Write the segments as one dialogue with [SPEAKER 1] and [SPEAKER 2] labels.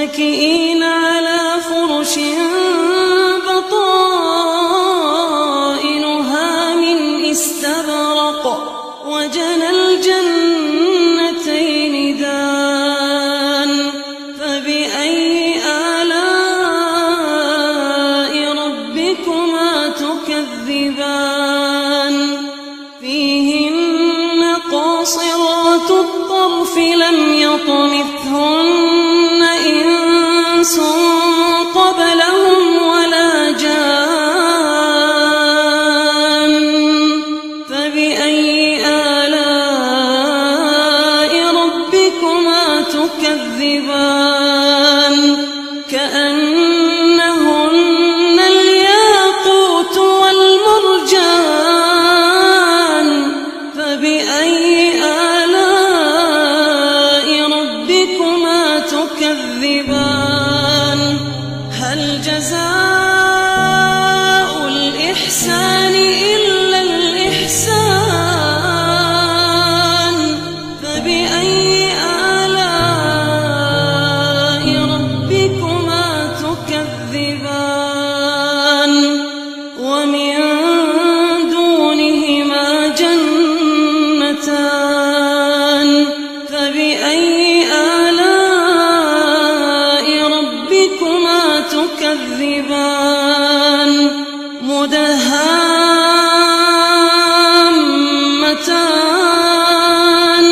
[SPEAKER 1] متكئين على فرش بطائنها من استبرق وجنى الجنتين دان فبأي آلاء ربكما تكذبان فيهن قاصرات الطرف لم يطمثهن إنس قبلهم ولا جان فبأي آلاء ربكما تكذبان كأنهن الياقوت والمرجان فبأي آلاء ربكما تكذبان هل جزاء الإحسان إلا الإحسان فبأي آلاء ربكما تكذبان ومن دونهما جنتان فبأي آلاء ربكما تكذبان مدهامتان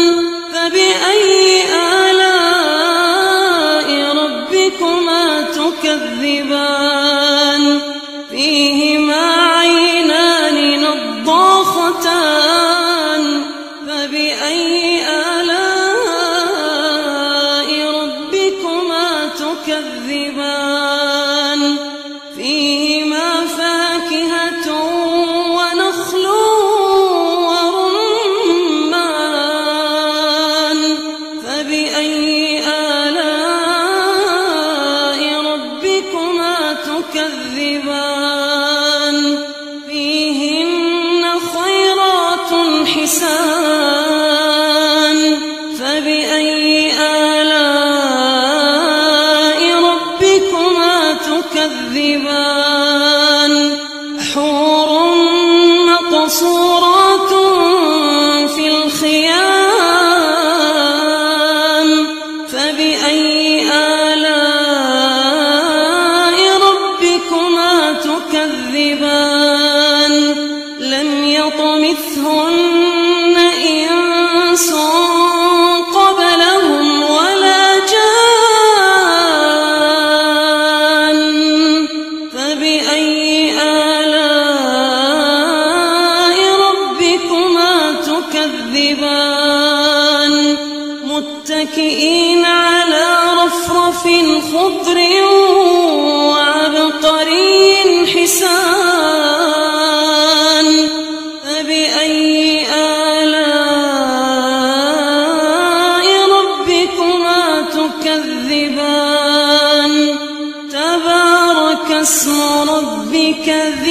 [SPEAKER 1] فبأي آلاء ربكما تكذبان فيهما عينان نضاختان فبأي آلاء ربكما تكذبان فيهما فاكهة ونخل ورمان فبأي آلاء ربكما تكذبان فيهن خيرات حسان فبأي آلاء ربكما تكذبان حور مقصورات في الخيام فبأي آلاء ربكما تكذبان لم يطمثهن إنس قبلهم ولا جان فبأي آلاء ربكما تكذبان متكئين على رفرف خضر وعبقري حسان فبأي آلاء ربكما تكذبان تبارك اسم ربك ذي